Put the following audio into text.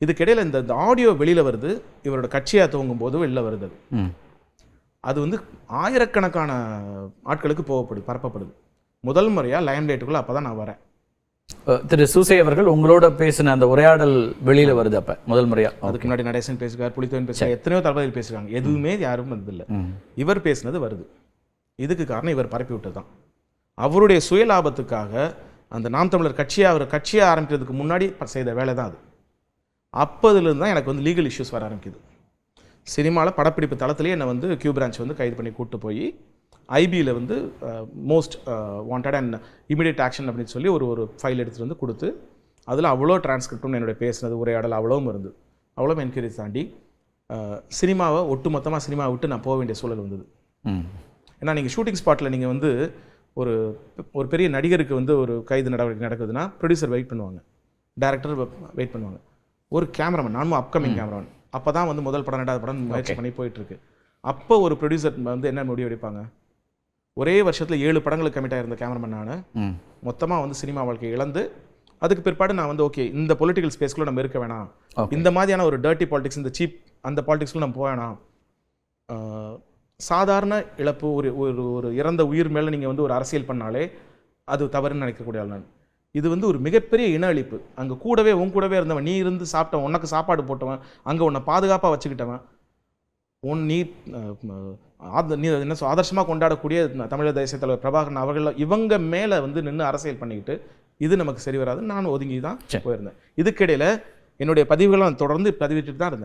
இதுக்கிடையில் இந்த ஆடியோ வெளியில் வருது, இவரோட கட்சியாக துவங்கும் போது வெளியில் வருது. அது வந்து ஆயிரக்கணக்கான ஆட்களுக்கு பரப்பப்படுது. முதல் முறையாக லைம் லைட்டுக்குள்ளே அப்போ தான் நான் வரேன். திரு சூசை அவர்கள் உங்களோட பேசின அந்த உரையாடல் வெளியில் வருது அப்போ முதல் முறையாக. அதுக்கு முன்னாடி நடேசன் பேசுகிறார், புலித்தேவன் பேசுகிறார், எத்தனையோ தளபதிகள் பேசுகிறாங்க. எதுவுமே யாரும் வந்ததில்லை. இவர் பேசினது வருது. இதுக்கு காரணம் இவர் பரப்பி விட்டது தான். அவருடைய சுயலாபத்துக்காக அந்த நாம் தமிழர் அவர் கட்சியை ஆரம்பிக்கிறதுக்கு முன்னாடி செய்த வேலை தான் அது. அப்போதுலேருந்து தான் எனக்கு வந்து லீகல் இஷ்யூஸ் வர ஆரம்பிக்குது. சினிமாவில் படப்பிடிப்பு தளத்திலேயே என்னை வந்து கியூ பிரான்ச் வந்து கைது பண்ணி கூப்பிட்டு போய் ஐபியில் வந்து most wanted and immediate action அப்படின்னு சொல்லி ஒரு ஃபைல் எடுத்துகிட்டு வந்து கொடுத்து, அதில் அவ்வளோ டிரான்ஸ்கிரிப்டும் என்னுடைய பேசினது உரையாடல் அவ்வளோவும் இருந்து, அவ்வளோ என்கரேஜ் தாண்டி சினிமாவை ஒட்டுமொத்தமாக சினிமாவை விட்டு நான் போக வேண்டிய சூழல் வந்தது. ஏன்னா நீங்கள் ஷூட்டிங் ஸ்பாட்டில் நீங்கள் வந்து ஒரு பெரிய நடிகருக்கு வந்து ஒரு கைது நடவடிக்கை நடக்குதுன்னா ப்ரொடியூசர் வெயிட் பண்ணுவாங்க, டைரக்டர் வெயிட் பண்ணுவாங்க, ஒரு கேமராமேன், நானும் அப்கமிங் கேமராமேன், அப்போ தான் வந்து முதல் படம் 2வது படம் முயற்சி பண்ணி போயிட்டுருக்கு. அப்போ ஒரு ப்ரொடியூசர் வந்து என்ன முடிவு எடுப்பாங்க, ஒரே வருஷத்தில் 7 படங்களுக்கு கமிட் ஆகிருந்த கேமராமேன் நான் மொத்தமாக வந்து சினிமா வாழ்க்கை இழந்து, அதுக்கு பிற்பாடு நான் வந்து ஓகே இந்த பொலிட்டிக்கல் ஸ்பேஸ்க்குள்ளே நம்ம இருக்க வேணாம், இந்த மாதிரியான ஒரு டர்ட்டி பாலிடிக்ஸ், இந்த சீப் அந்த பாலிடிக்ஸ்க்குள்ள நம்ம போவேணாம், சாதாரண இழப்பு, ஒரு இறந்த உயிர் மேலே நீங்கள் வந்து ஒரு அரசியல் பண்ணாலே அது தவறுன்னு நினைக்கக்கூடிய ஆள் நான். இது வந்து ஒரு மிகப்பெரிய இன அழிப்பு. அங்கே கூடவே இருந்தவன், நீ இருந்து சாப்பிட்டவன், உனக்கு சாப்பாடு போட்டவன், அங்கே உன்னை பாதுகாப்பாக வச்சுக்கிட்டவன், நீ என்ன ஆதர்சமாக கொண்டாடக்கூடிய தமிழக தேசிய தலைவர் பிரபாகரன் அவர்கள், இவங்க மேலே வந்து நின்று அரசியல் பண்ணிக்கிட்டு இது நமக்கு சரி வராது, நான் ஒதுங்கி தான் போயிருந்தேன். இதுக்கிடையில் என்னுடைய பதிவுகளை நான் தொடர்ந்து பதிவிட்டு தான் இருந்தேன்.